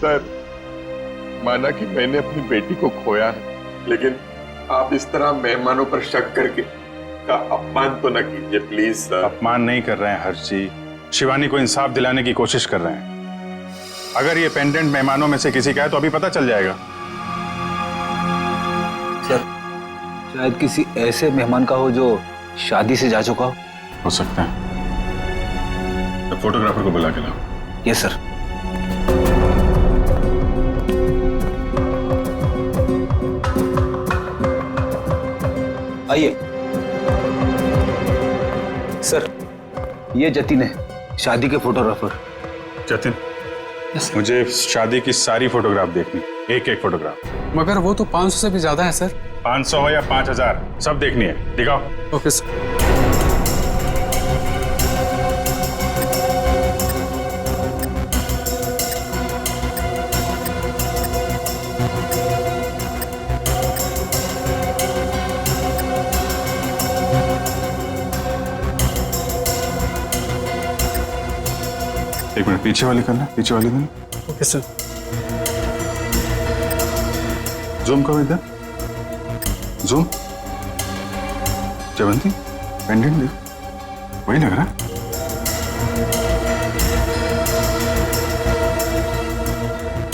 Sir, माना कि मैंने अपनी बेटी को खोया है, लेकिन आप इस तरह मेहमानों पर शक करके का अपमान तो न कीजिए प्लीज सर। अपमान नहीं कर रहे हैं हर्ष जी, शिवानी को इंसाफ दिलाने की कोशिश कर रहे हैं। अगर ये पेंडेंट मेहमानों में से किसी का है तो अभी पता चल जाएगा। सर, शायद किसी ऐसे मेहमान का हो जो शादी से जा चुका हो सकता है। तो फोटोग्राफर को बुला के लाओ। Yes sir. आइए सर, ये जतिन है, शादी के फोटोग्राफर। जतिन, मुझे शादी की सारी फोटोग्राफ देखनी, एक एक फोटोग्राफ। मगर वो तो 500 से भी ज्यादा है सर। 500 हो या 5000, सब देखनी है। दिखाओ। Okay sir. एक मिनट, पीछे वाली करना, पीछे वाली करना। Okay sir. जूम करो इधर, जूम। जयवंती, पेंडेंट देख, वही लग रहा है।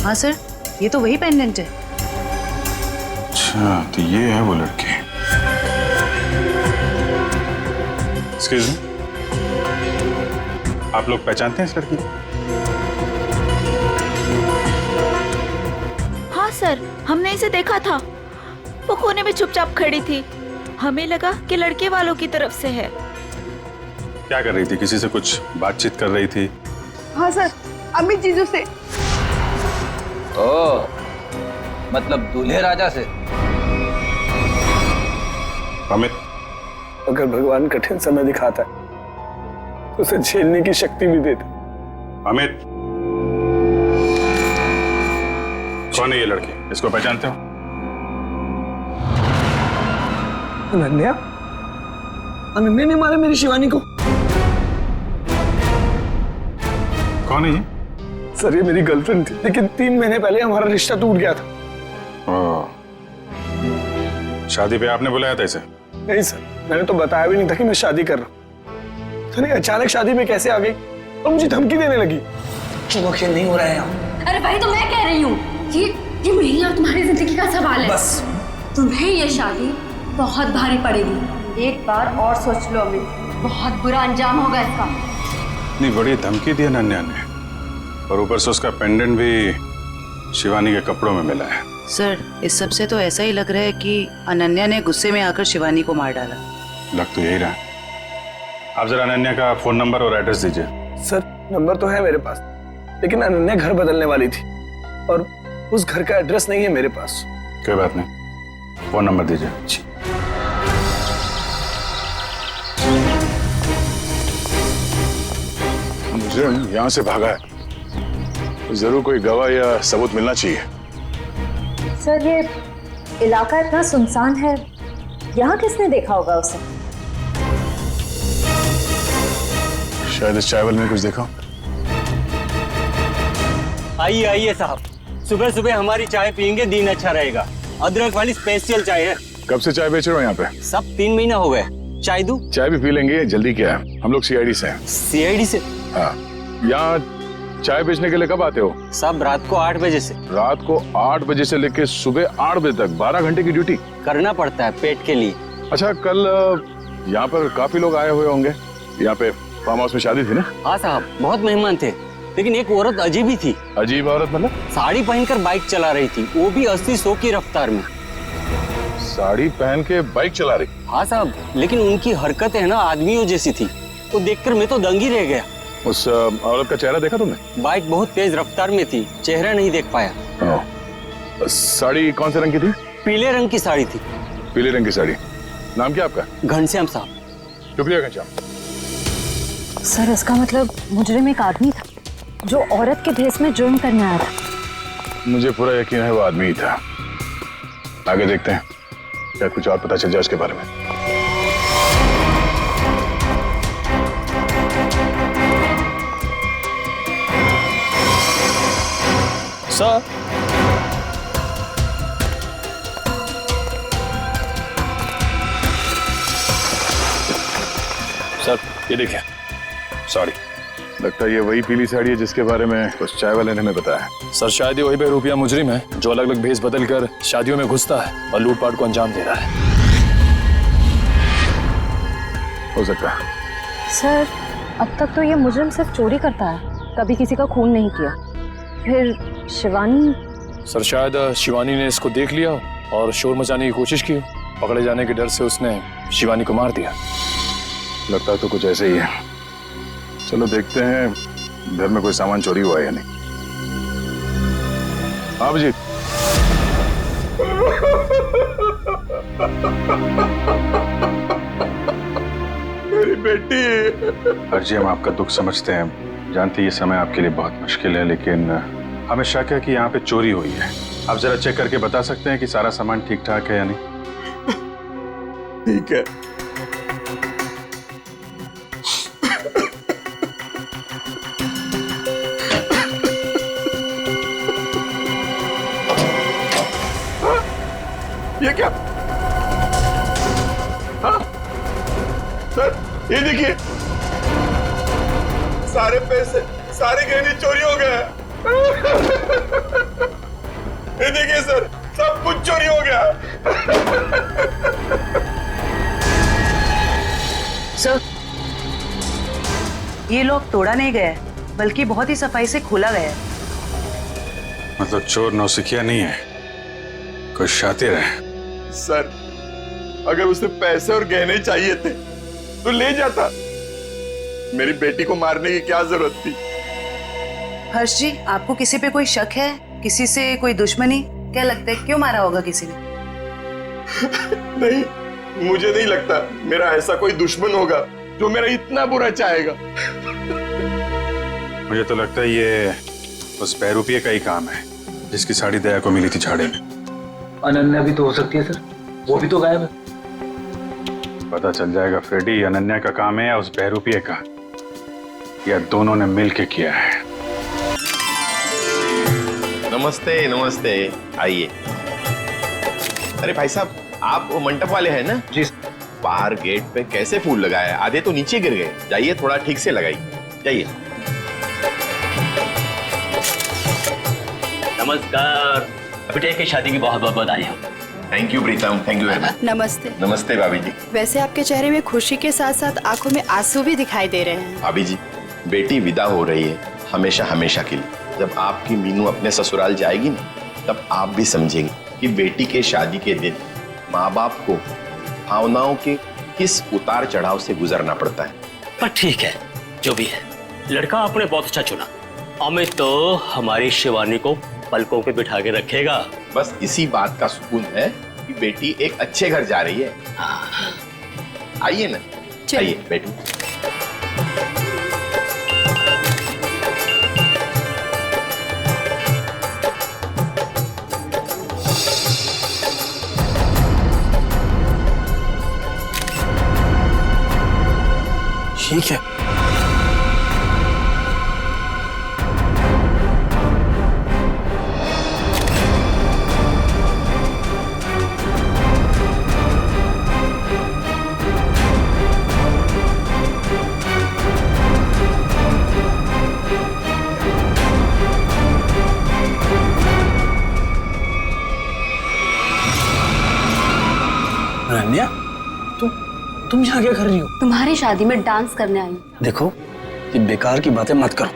हाँ सर, ये तो वही पेंडेंट है। अच्छा, तो ये है वो लड़की। एक्सक्यूज मी, आप लोग पहचानते हैं इस लड़की को? हाँ सर, हमने इसे देखा था। वो कोने में चुपचाप खड़ी थी। हमें लगा कि लड़के वालों की तरफ से है। क्या कर रही थी? किसी से कुछ बातचीत कर रही थी? हाँ सर, अमित जीजू से। ओह, मतलब दूल्हे राजा से। अमित, अगर भगवान कठिन समय दिखाता है तो उसे झेलने की शक्ति भी देता। अमित, कौन है ये लड़की? इसको पहचानते हो? अनन्या? अनन्या ने मारा मेरी शिवानी को। कौन है ये? सर, ये मेरी गर्लफ्रेंड थी, लेकिन 3 महीने पहले हमारा रिश्ता टूट गया था। शादी पे आपने बुलाया था इसे? नहीं सर, मैंने तो बताया भी नहीं था कि मैं शादी कर रहा हूँ। अचानक शादी में कैसे आ गई और मुझे धमकी देने लगी। चलो, खेल नहीं हो रहा है यहाँ। अरे भाई, तो मैं कह रही हूँ ये मेरी और तुम्हारी जिंदगी का सवाल है। बस तुम्हें ये शादी बहुत भारी पड़ेगी। एक बार और सोच लो अमित, बहुत बुरा अंजाम होगा इसका। इतनी बड़ी धमकी दी अनन्या ने, और ऊपर से उसका पेंडेंट भी शिवानी के कपड़ों में मिला है। सर, इस सब से तो ऐसा ही लग रहा है कि अनन्या ने गुस्से में आकर शिवानी को मार डाला। लग तो यही रहा। आप जरा अनन्या का फोन नंबर और एड्रेस दीजिए। सर, नंबर तो है मेरे पास, लेकिन अनन्या घर बदलने वाली थी और उस घर का एड्रेस नहीं है मेरे पास। कोई बात नहीं, फोन नंबर दीजिए। मुझे यहाँ से भागा है, तो जरूर कोई गवाह या सबूत मिलना चाहिए। सर, ये इलाका इतना सुनसान है, यहाँ किसने देखा होगा उसे? शायद इस चावल में कुछ देखा। आइए आइए साहब, सुबह सुबह हमारी चाय पियेंगे, दिन अच्छा रहेगा। अदरक वाली स्पेशल चाय है। कब से चाय बेच रहे हो यहाँ पे? सब 3 महीना हो गए। चाय दूं? चाय भी पी लेंगे, जल्दी क्या है, हम लोग सीआईडी से हैं। सीआईडी से? हाँ। यहाँ चाय बेचने के लिए कब आते हो? सब रात को 8 बजे से। रात को 8 बजे से लेके सुबह 8 बजे तक 12 घंटे की ड्यूटी करना पड़ता है पेट के लिए। अच्छा, कल यहाँ पर काफी लोग आए हुए होंगे। यहाँ पे फार्म हाउस में शादी थी ना? हाँ साहब, बहुत मेहमान थे, लेकिन एक औरत अजीब ही थी। अजीब औरत मतलब? साड़ी पहनकर बाइक चला रही थी, वो भी 80-100 की रफ्तार में। साड़ी पहन के बाइक चला रही? हाँ साहब, लेकिन उनकी हरकतें ना आदमियों जैसी थी, तो देखकर मैं तो दंग ही रह गया। उस औरत का चेहरा देखा तुमने? बाइक बहुत तेज रफ्तार में थी, चेहरा नहीं देख पाया। साड़ी कौन से रंग की थी? पीले रंग की साड़ी थी। पीले रंग की साड़ी। नाम क्या आपका? घनश्याम साहब। शुक्रिया घनश्याम। सर, इसका मतलब मुजरिम एक आदमी था जो औरत के भेस में जुर्म करने आया था। मुझे पूरा यकीन है वो आदमी ही था। आगे देखते हैं, क्या कुछ और पता चल जाए उसके बारे में। सर सर ये देखिए। सॉरी, लगता है ये वही पीली साड़ी है जिसके बारे में उस चाय वाले ने हमें बताया। सर शायद ये वही बेरुपया मुजरिम है जो अलग अलग भेस बदल कर शादियों में घुसता है और लूटपाट को अंजाम दे रहा है। हो सकता है। सर अब तक तो ये मुजरिम सिर्फ चोरी करता है, कभी किसी का खून नहीं किया। फिर शिवानी? सर शायद शिवानी ने इसको देख लिया और शोर मचाने की कोशिश की। पकड़े जाने के डर से उसने शिवानी को मार दिया। लगता है तो कुछ ऐसे ही है। चलो देखते हैं घर में कोई सामान चोरी हुआ है या नहीं। हाँ अभिजीत। मेरी बेटी। अर्जी, हम आपका दुख समझते हैं, जानते ये समय आपके लिए बहुत मुश्किल है, लेकिन हमें शक है कि यहाँ पे चोरी हुई है। आप जरा चेक करके बता सकते हैं कि सारा सामान ठीक ठाक है या नहीं? ठीक है। ये क्या? हाँ? सर ये देखिए, सारे पैसे, सारे गहने चोरी हो गए। ये देखिए सर, सब कुछ चोरी हो गया। सर, ये लॉक तोड़ा नहीं गया है, बल्कि बहुत ही सफाई से खोला गया है। मतलब चोर नौसिखिया नहीं है, कोई शातिर है। सर अगर उसे पैसे और गहने चाहिए थे तो ले जाता, मेरी बेटी को मारने की क्या जरूरत थी? हर्ष जी, आपको किसी पे कोई शक है? किसी से कोई दुश्मनी? क्या लगता है क्यों मारा होगा किसी ने? नहीं, मुझे नहीं लगता मेरा ऐसा कोई दुश्मन होगा जो मेरा इतना बुरा चाहेगा। मुझे तो लगता है ये उस बहरूपिये का ही काम है जिसकी साड़ी दया को मिली थी झाड़े में। अनन्या भी तो हो सकती है सर, वो भी तो गायब है। पता चल जाएगा फ्रेडी, अनन्या का काम है या उस बहरूपिये का, या दोनों ने मिल के किया है। नमस्ते नमस्ते, आइए। अरे भाई साहब, आप वो मंडप वाले हैं ना? जी। बाहर गेट पे कैसे फूल लगाए, आधे तो नीचे गिर गए। जाइए थोड़ा ठीक से लगाइए, जाइए। नमस्कार, बेटे की शादी की बहुत बहुत बधाई हो। Thank you Pritam, thank you very much. नमस्ते। नमस्ते भाभी जी। वैसे आपके चेहरे में खुशी के साथ साथ आंखों में आंसू भी दिखाई दे रहे हैं। भाभी जी, बेटी विदा हो रही है हमेशा हमेशा के लिए। जब आपकी मीनू अपने ससुराल जाएगी ना, तब आप भी समझेंगे कि बेटी के शादी के दिन माँ बाप को भावनाओं के किस उतार चढ़ाव से गुजरना पड़ता है। पर ठीक है, जो भी है, लड़का आपने बहुत अच्छा चुना। अमित तो हमारी शिवानी को पलकों पे बिठा के रखेगा। बस इसी बात का सुकून है कि बेटी एक अच्छे घर जा रही है। आइए ना, आइए बेटी। ठीक है। अनन्या, तुम यहाँ क्या कर रही हो? तुम्हारी शादी में डांस करने आई। देखो, ये बेकार की बातें मत करो,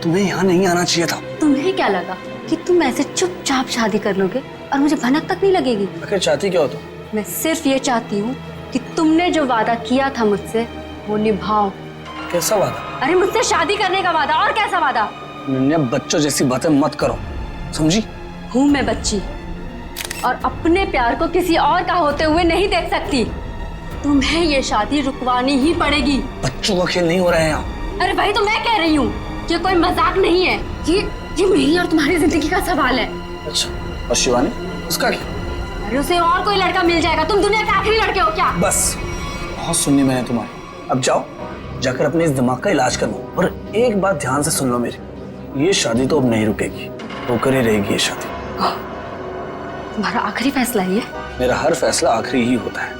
तुम्हें यहाँ नहीं आना चाहिए था। तुम्हें क्या लगा कि तुम ऐसे चुपचाप शादी कर लोगे और मुझे भनक तक नहीं लगेगी? आखिर चाहती क्या हो तुम? मैं सिर्फ ये चाहती हूँ कि तुमने जो वादा किया था मुझसे वो निभाओ। कैसा वादा? अरे मुझसे शादी करने का वादा। और कैसा वादा? अनन्या, बच्चों जैसी बातें मत करो, समझी? हूँ मैं बच्ची और अपने प्यार को किसी और का होते हुए नहीं देख सकती। तुम्हें ये शादी रुकवानी ही पड़ेगी। बच्चों का खेल नहीं हो रहा है यहाँ। अरे भाई, तो मैं कह रही हूँ, ये कोई मजाक नहीं है। ये मेरी और तुम्हारी जिंदगी का सवाल है। अच्छा, और शिवानी, उसका क्या? अरे उसे और कोई लड़का मिल जाएगा। तुम दुनिया के आखिरी लड़के हो क्या? बस, बहुत सुननी मैंने तुम्हारी। अब जाओ, जाकर अपने इस दिमाग का इलाज करवाओ। और एक बात ध्यान से सुन लो मेरी, ये शादी तो अब नहीं रुकेगी, होकर ही रहेगी ये शादी। तुम्हारा आखिरी फैसला ये? मेरा हर फैसला आखिरी ही होता है।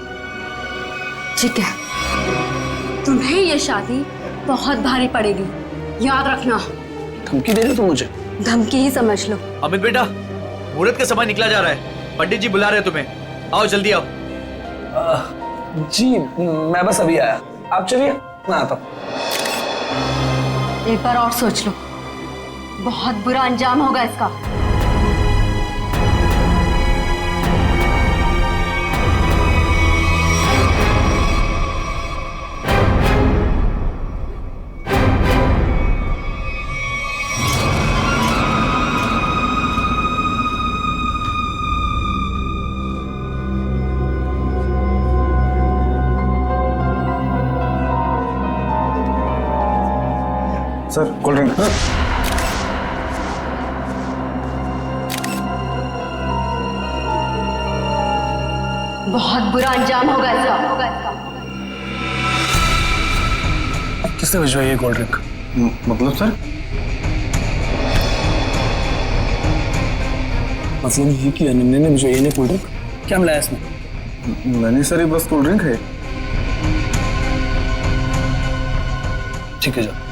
ठीक है, तुम्हें ये शादी बहुत भारी पड़ेगी, याद रखना। धमकी दे रहे हो तुम मुझे? धमकी ही समझ लो। अमित बेटा, मुहूर्त का समय निकला जा रहा है, पंडित जी बुला रहे हैं तुम्हें, आओ जल्दी आओ। जी मैं बस अभी आया, आप चलिए मैं आता हूँ। एक बार और सोच लो, बहुत बुरा अंजाम होगा इसका। Sir cold drink. बहुत बुरा अंजाम होगा इसका। किसने भिजवाई है कोल्ड ड्रिंक? मतलब सर? मतलब ये कि अनन्या ने भिजवाई है कोल्ड ड्रिंक? क्या मिलाया इसमें? नहीं सर, ये बस कोल्ड ड्रिंक है। ठीक है जाओ।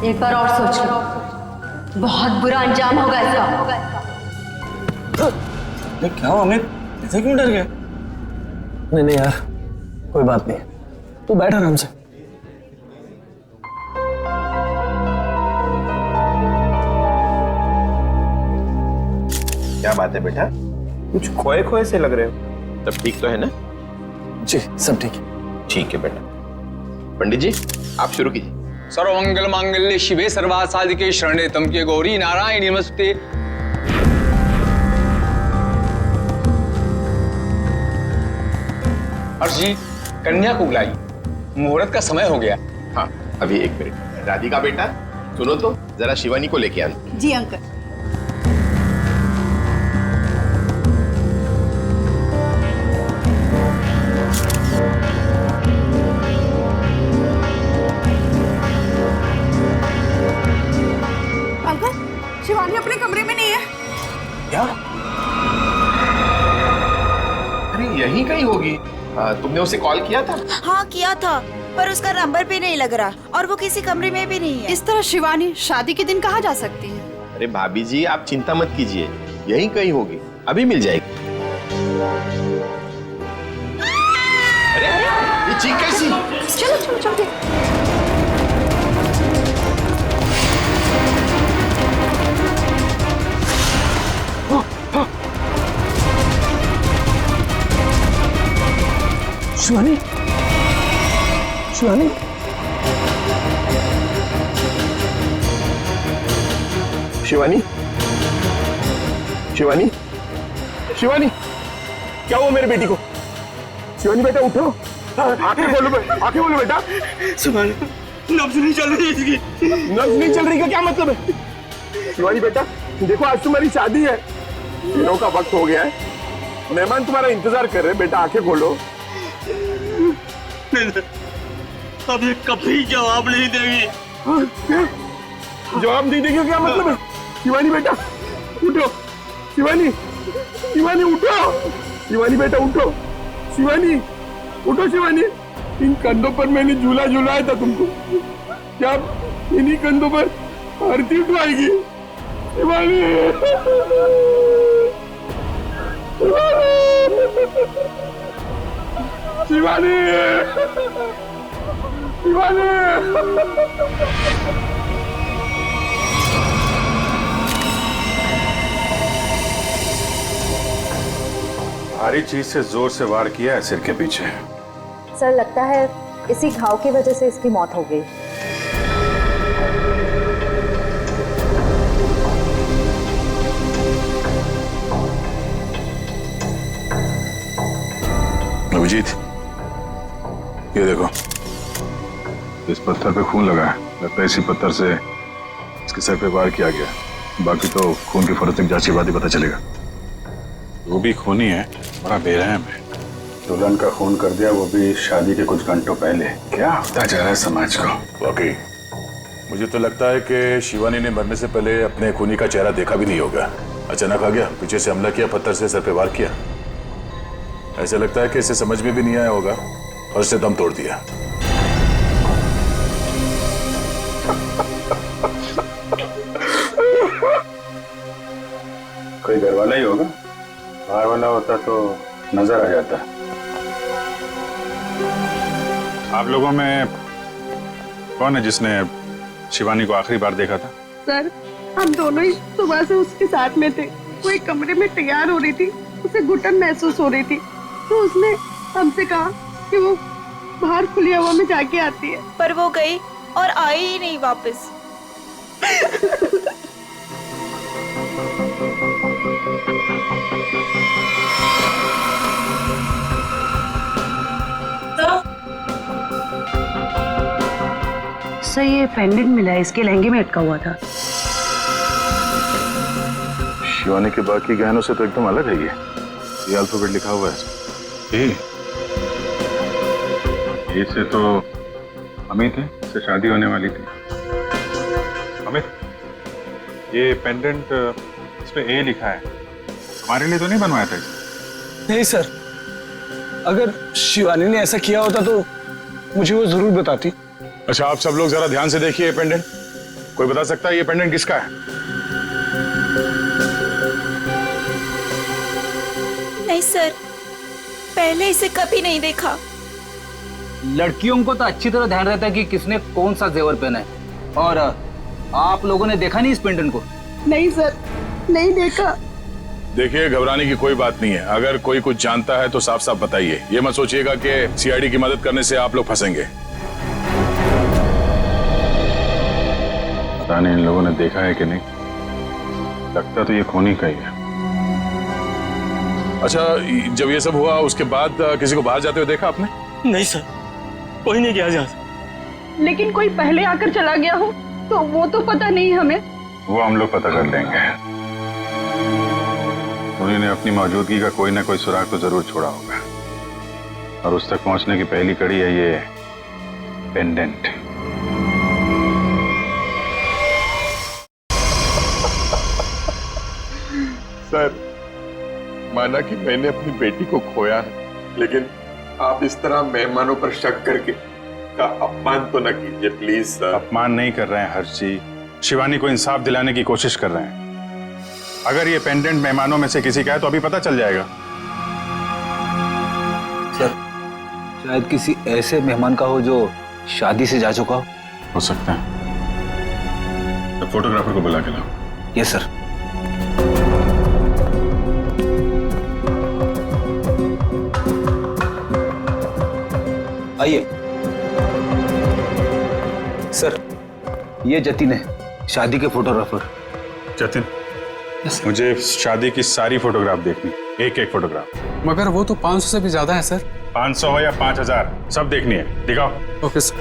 एक बार और सोच लो, बहुत बुरा अंजाम होगा इसका। क्या हुआ अमित, ऐसे क्यों डर गए? नहीं नहीं यार, कोई बात नहीं, तू बैठ आराम से। क्या बात है बेटा, कुछ खोए खोए से लग रहे हो। सब ठीक तो है ना? जी सब ठीक है। ठीक है बेटा। पंडित जी आप शुरू कीजिए। सर्वमंगल मांगल्ये शिवे सर्वार्थ साधिके शरणे त्र्यंबके गौरी नारायणी नमस्ते। हर्ष जी, कन्या को बुलाई, मुहूर्त का समय हो गया। हाँ अभी एक मिनट। राधिका बेटा सुनो तो, जरा शिवानी को लेके आना। जी अंकल। अंकल, शिवानी अपने कमरे में नहीं है। क्या? अरे यहीं कहीं होगी। तुमने उसे कॉल किया था? हाँ किया था, पर उसका नंबर भी नहीं लग रहा और वो किसी कमरे में भी नहीं है। इस तरह शिवानी शादी के दिन कहाँ जा सकती है? अरे भाभी जी आप चिंता मत कीजिए, यहीं कहीं होगी, अभी मिल जाएगी। अरे ये चीख कैसी? चलो चलो चलो। शिवानी, शिवानी, शिवानी, शिवानी, शिवानी, क्या हुआ मेरे बेटी को? शिवानी बेटा उठो, आंखें खोलो बेटा। शिवानी नब्ज नहीं चल रही इसकी। नब्ज नहीं चल रही का क्या मतलब है? शिवानी बेटा देखो, आज तुम्हारी शादी है, दिनों का वक्त हो गया है, मेहमान तुम्हारा इंतजार कर रहे हैं। बेटा आंखें खोलो। अब ये कभी जवाब नहीं देगी। जवाब नहीं देगी क्या मतलब है? शिवानी बेटा उठो, शिवानी, शिवानी उठो, शिवानी बेटा उठो, शिवानी उठो। शिवानी, इन कंधों पर मैंने झूला झूलाया था तुमको, क्या इन्हीं कंधों पर आरती उठवाएगी? शिवानी, शिवानी, शिवानी। भारी चीज से जोर से वार किया है सिर के पीछे। सर लगता है इसी घाव की वजह से इसकी मौत हो गई। अभिजीत, ये देखो, इस पत्थर पे खून लगा है। लगता है इसी पत्थर से इसके सर पे वार किया गया। बाकी तो खून की फोरेंसिक जांच के बाद ही पता चलेगा। वो भी खूनी है, बड़ा बेरहम है। दुल्हन का खून कर दिया, वो भी शादी के कुछ घंटों पहले। क्या होता जा रहा है समाज को। वाकई मुझे तो लगता है कि शिवानी ने मरने से पहले अपने खूनी का चेहरा देखा भी नहीं होगा। अचानक आ गया, पीछे से हमला किया, पत्थर से सर पे वार किया। ऐसा लगता है कि इसे समझ में भी नहीं आया होगा और इसने दम तोड़ दिया। कोई घर वाला ही होगा, बाहर वाला होता तो नजर आ जाता। आप लोगों में कौन है जिसने शिवानी को आखिरी बार देखा था? सर, हम दोनों ही सुबह से उसके साथ में थे। वो एक कमरे में तैयार हो रही थी, उसे घुटन महसूस हो रही थी, तो उसने हमसे कहा कि वो बाहर खुली हवा में जाके आती है। पर वो गई और आई ही नहीं वापस। सर, ये पेंडेंट मिला है, इसके लहंगे में अटका हुआ था। शिवानी के बाकी गहनों से तो एकदम अलग है ये अल्फाबेट लिखा हुआ है। ये से तो अमित है, इससे शादी होने वाली थी। अमित, ये पेंडेंट इस पे ए लिखा है, तुम्हारे लिए तो नहीं बनवाया था इसे? नहीं सर, अगर शिवानी ने ऐसा किया होता तो मुझे वो जरूर बताती। अच्छा, आप सब लोग जरा ध्यान से देखिए। पेंडेंट कोई बता सकता है ये पेंडेंट किसका है? नहीं सर, पहले इसे कभी नहीं देखा। लड़कियों को तो अच्छी तरह ध्यान रहता है कि किसने कौन सा जेवर पहना है। और आप लोगों ने देखा नहीं इस पेंडेंट को? नहीं सर, नहीं देखा। देखिए, घबराने की कोई बात नहीं है। अगर कोई कुछ जानता है तो साफ साफ बताइए। ये मत सोचिएगा कि सीआईडी की मदद करने से आप लोग फंसेंगे। पता नहीं इन लोगों ने देखा है कि नहीं, लगता तो ये खूनी का ही है। अच्छा, जब ये सब हुआ उसके बाद किसी को बाहर जाते हुए देखा आपने? नहीं सर, कोई नहीं गया जहाँ। लेकिन कोई पहले आकर चला गया हो तो वो तो पता नहीं हमें। वो हम लोग पता कर लेंगे। उन्होंने अपनी मौजूदगी का कोई ना कोई सुराग तो जरूर छोड़ा होगा, और उस तक पहुंचने की पहली कड़ी है ये पेंडेंट। सर, माना कि मैंने अपनी बेटी को खोया है, लेकिन आप इस तरह मेहमानों पर शक करके का अपमान तो न कीजिए प्लीज सर। अपमान नहीं कर रहे हैं हर्ष जी, शिवानी को इंसाफ दिलाने की कोशिश कर रहे हैं। अगर ये पेंडेंट मेहमानों में से किसी का है तो अभी पता चल जाएगा। सर, शायद किसी ऐसे मेहमान का हो जो शादी से जा चुका हो सकता है। तो फोटोग्राफर को बुला के लाओ। Yes sir. आइए सर, ये जतिन है, शादी के फोटोग्राफर। जतिन, मुझे शादी की सारी फोटोग्राफ देखनी, एक एक फोटोग्राफ। मगर वो तो 500 से भी ज्यादा है सर। 500 हो या 5000, सब देखनी है। दिखाओ। Okay sir.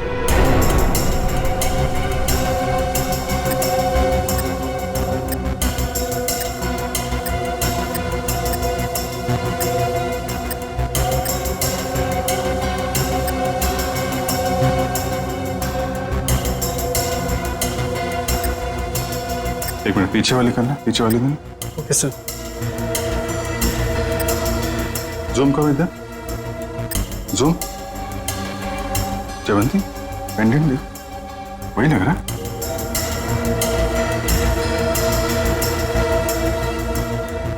एक मिनट, पीछे वाली करना, पीछे वाली करना। Okay sir. जूम करो इधर, जूम। जयवंती, पेंडेंट देखो, वही लग रहा है।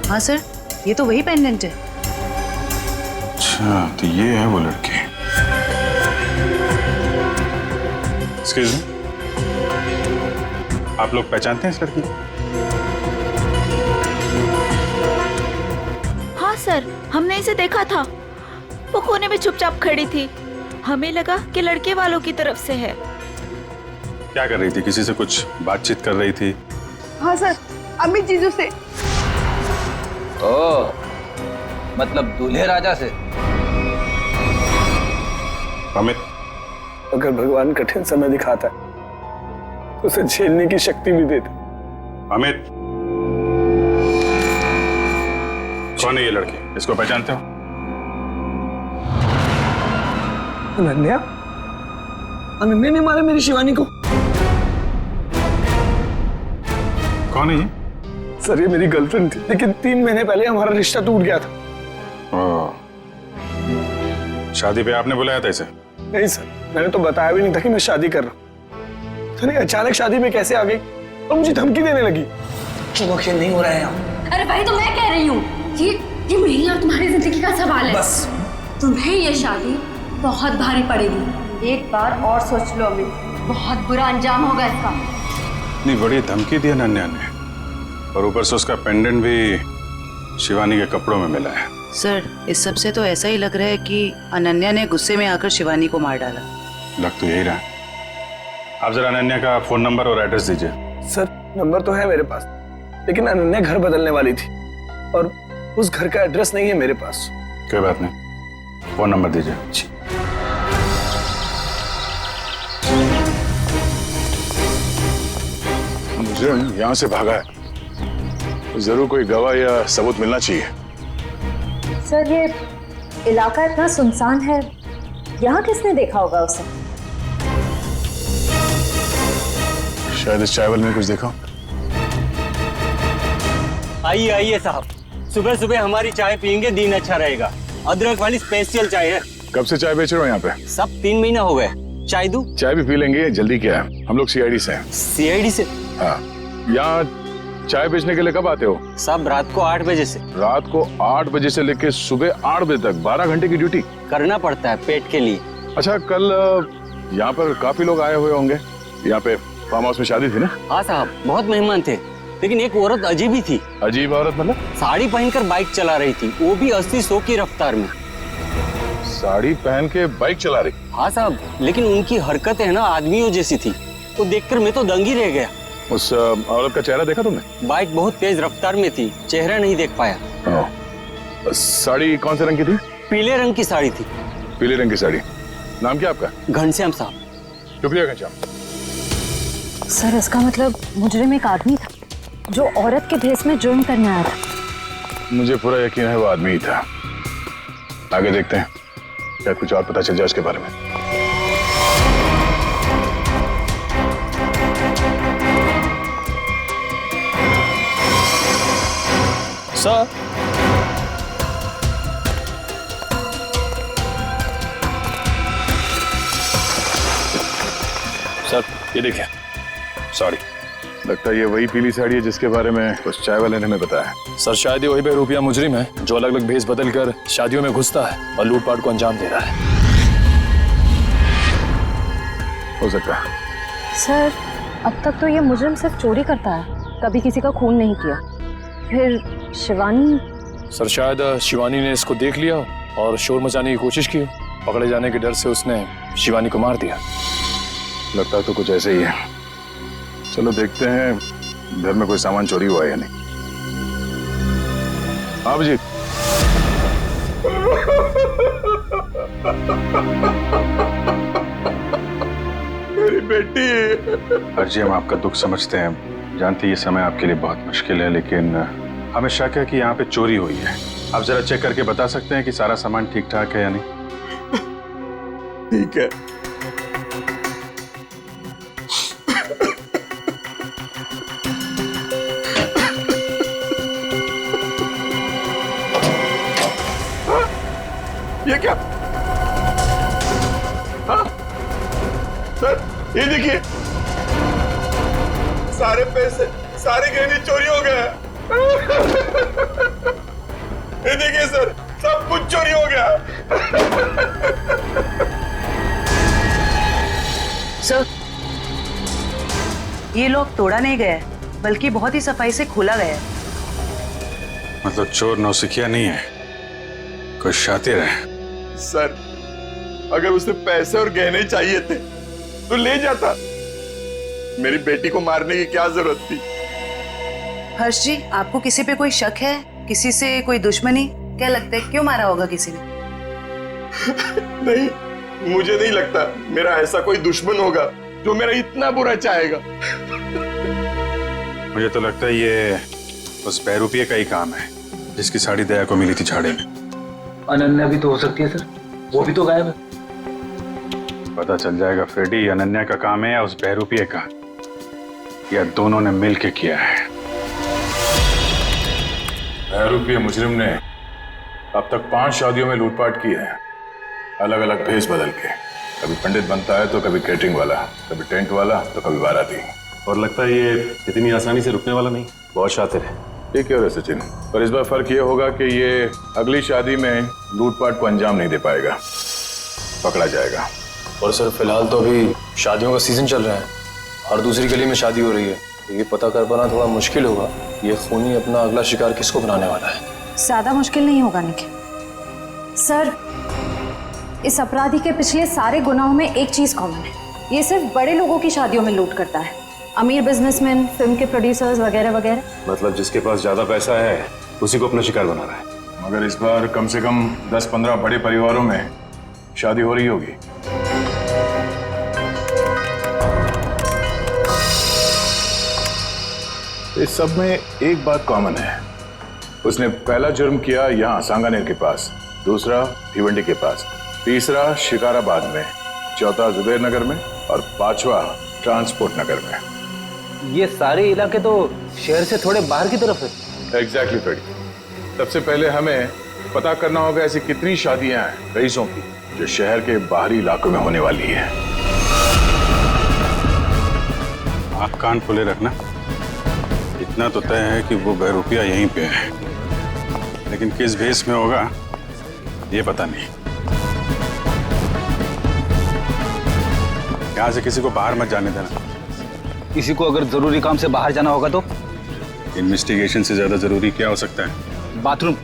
हाँ सर, ये तो वही पेंडेंट है। अच्छा, तो ये है वो लड़की। एक्सक्यूज मी, आप लोग पहचानते हैं इस लड़की को? हाँ सर, हमने इसे देखा था। वो कोने में चुपचाप खड़ी थी। हमें लगा कि लड़के वालों की तरफ से है। क्या कर रही थी? किसी से कुछ बातचीत कर रही थी? हाँ सर, अमित जीजू से। ओ, मतलब दूल्हे राजा से। अमित, अगर भगवान कठिन समय दिखाता है तो उसे झेलने की शक्ति भी दे दे। अमित, कौन है ये लड़की? इसको पहचानते हो? अनन्या? अनन्या ने मारा मेरी शिवानी को। कौन है ये? सर ये मेरी गर्लफ्रेंड थी, लेकिन 3 महीने पहले हमारा रिश्ता टूट गया था। शादी पे आपने बुलाया था इसे? नहीं सर, मैंने तो बताया भी नहीं था कि मैं शादी कर रहा हूँ। तो नहीं, अचानक शादी में कैसे आ गई और मुझे धमकी देने लगी। यकीन नहीं हो रहा है यहाँ। अरे भाई तो मैं कह रही हूँ ये मेरी और तुम्हारी जिंदगी का सवाल है। बस तुम्हें ये शादी बहुत भारी पड़ेगी। एक बार और सोच लो अमित, बहुत बुरा अंजाम होगा इसका। इतनी बड़ी धमकी दी अनन्या ने, और ऊपर से उसका पेंडेंट भी शिवानी के कपड़ों में मिला है। सर इस सब से तो ऐसा ही लग रहा है कि अनन्या ने गुस्से में आकर शिवानी को मार डाला। लग तो यही रहा। आप जरा अनन्या का फोन नंबर और एड्रेस दीजिए। सर नंबर तो है मेरे पास, लेकिन अनन्या घर बदलने वाली थी और उस घर का एड्रेस नहीं है मेरे पास। कोई बात नहीं, फोन नंबर दीजिए। मुझे यहाँ से भागा है, जरूर कोई गवाह या सबूत मिलना चाहिए। सर ये इलाका इतना सुनसान है, यहाँ किसने देखा होगा उसे? शायद इस चायवल में कुछ देखा। आइए आइए साहब, सुबह सुबह हमारी चाय पियेंगे, दिन अच्छा रहेगा। अदरक वाली स्पेशल चाय है। कब से चाय बेच रहे हो यहाँ पे? सब 3 महीना हो गए। चाय दूं? चाय भी पी लेंगे, जल्दी क्या है, हम लोग सीआईडी से हैं। सीआईडी से? हाँ। यहाँ चाय बेचने के लिए कब आते हो? सब रात को 8 बजे से। रात को 8 बजे से लेकर सुबह 8 बजे तक 12 घंटे की ड्यूटी करना पड़ता है पेट के लिए। अच्छा, कल यहाँ पर काफी लोग आए हुए होंगे। यहाँ पे फार्म हाउस में शादी थी ना? हाँ साहब, बहुत मेहमान थे, लेकिन एक औरत अजीब ही थी। अजीब औरत मतलब? साड़ी पहनकर बाइक चला रही थी, वो भी 80-100 की रफ्तार में। साड़ी पहन के बाइक चला रही? हाँ साहब, लेकिन उनकी हरकतें है ना आदमियों जैसी थी, तो देखकर मैं तो दंग ही रह गया। उस औरत का चेहरा देखा तुमने? बाइक बहुत तेज रफ्तार में थी, चेहरा नहीं देख पाया। साड़ी कौन से रंग की थी? पीले रंग की साड़ी थी। पीले रंग की साड़ी। नाम क्या आपका? घनश्याम साहब। शुक्रिया घनश्याम। सर इसका मतलब मुजरिम एक आदमी था जो औरत के भेस में जुर्म करने आया था। मुझे पूरा यकीन है वो आदमी ही था। आगे देखते हैं, क्या कुछ और पता चल जाए उसके बारे में। सर सर ये देखिए साड़ी। लगता है ये वही पीली साड़ी है जिसके बारे में उस चाय वाले ने हमें बताया। सर शायद ये वही बेरूपिया मुजरिम है जो अलग अलग भेस बदल कर शादियों में घुसता है और लूटपाट को अंजाम दे रहा है। हो सकता है। सर अब तक तो ये मुजरिम सिर्फ चोरी करता है, कभी किसी का खून नहीं किया। फिर शिवानी? सर शायद शिवानी ने इसको देख लिया और शोर मचाने की कोशिश की, पकड़े जाने के डर से उसने शिवानी को मार दिया। लगता तो कुछ ऐसे ही है। चलो देखते हैं घर में कोई सामान चोरी हुआ है या नहीं। आप जी। मेरी बेटी। अर्जी, हम आपका दुख समझते हैं, जानते हैं ये समय आपके लिए बहुत मुश्किल है, लेकिन हमें शक है कि यहाँ पे चोरी हुई है। आप जरा चेक करके बता सकते हैं कि सारा सामान ठीक ठाक है या नहीं? ठीक है। ये क्या? हाँ? सर ये देखिए, सारे पैसे, सारे गहने चोरी हो गए। ये देखिए सर, सब कुछ चोरी हो गया। सर ये लॉक तोड़ा नहीं गया है, बल्कि बहुत ही सफाई से खोला गया है। मतलब चोर नौसिखिया नहीं है, कोई शातिर है। सर अगर उसे पैसे और गहने चाहिए थे तो ले जाता, मेरी बेटी को मारने की क्या जरूरत थी? हर्ष जी, आपको किसी पे कोई शक है? किसी से कोई दुश्मनी? क्या लगता है क्यों मारा होगा किसी ने? नहीं, मुझे नहीं लगता मेरा ऐसा कोई दुश्मन होगा जो मेरा इतना बुरा चाहेगा? मुझे तो लगता है ये उस बहरूपिये का ही काम है जिसकी साड़ी दया को मिली थी झाड़े में। अनन्या भी तो हो सकती है सर, वो भी तो गायब है। पता चल जाएगा फ्रेडी, अनन्या का काम है या उस बहरूपिये का, या दोनों ने मिलके किया है। बहरूपिये मुजरिम ने अब तक 5 शादियों में लूटपाट की है, अलग अलग भेष बदल के। कभी पंडित बनता है तो कभी कैटरिंग वाला, कभी टेंट वाला तो कभी बाराती। और लगता है ये इतनी आसानी से रुकने वाला नहीं, बहुत शातिर है। ठीक है सचिन, पर इस बार फर्क ये होगा कि ये अगली शादी में लूटपाट को अंजाम नहीं दे पाएगा, पकड़ा जाएगा। और सर फिलहाल तो अभी शादियों का सीजन चल रहा है, हर दूसरी गली में शादी हो रही है, तो ये पता कर पाना थोड़ा मुश्किल होगा ये खूनी अपना अगला शिकार किसको बनाने वाला है। ज्यादा मुश्किल नहीं होगा निखिल सर। इस अपराधी के पिछले सारे गुनाहों में एक चीज कॉमन है, ये सिर्फ बड़े लोगों की शादियों में लूट करता है, अमीर बिजनेसमैन, फिल्म के प्रोड्यूसर्स वगैरह वगैरह। मतलब जिसके पास ज्यादा पैसा है उसी को अपना शिकार बना रहा है। मगर इस बार कम से कम 10-15 बड़े परिवारों में शादी हो रही होगी। इस सब में एक बात कॉमन है, उसने पहला जुर्म किया यहाँ सांगानेर के पास, दूसरा भिवंडी के पास, तीसरा शिकाराबाद में, चौथा जुबेर नगर में और 5वां ट्रांसपोर्ट नगर में। ये सारे इलाके तो शहर से थोड़े बाहर की तरफ है। एग्जैक्टली फ्रेडी, सबसे पहले हमें पता करना होगा ऐसी कितनी शादियां हैं रईसों की जो शहर के बाहरी इलाकों में होने वाली है। आप कान खुले रखना, इतना तो तय है कि वो बहरूपिया यहीं पे है, लेकिन किस भेष में होगा ये पता नहीं। यहाँ से किसी को बाहर मत जाने देना। किसी को अगर जरूरी काम से बाहर जाना होगा तो? इन्वेस्टिगेशन से ज्यादा जरूरी क्या हो सकता है? बाथरूम।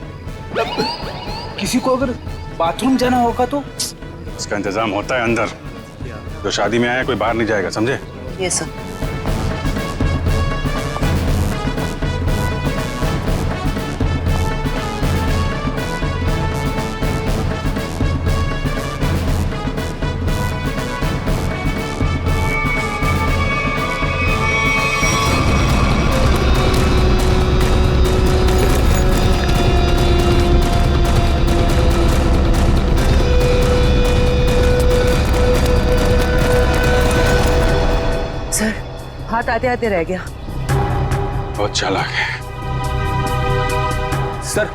किसी को अगर बाथरूम जाना होगा तो? इसका इंतजाम होता है अंदर, जो शादी में आया कोई बाहर नहीं जाएगा, समझे? Yes sir. हाथ आते आते रह गया। बहुत चालाक है सर।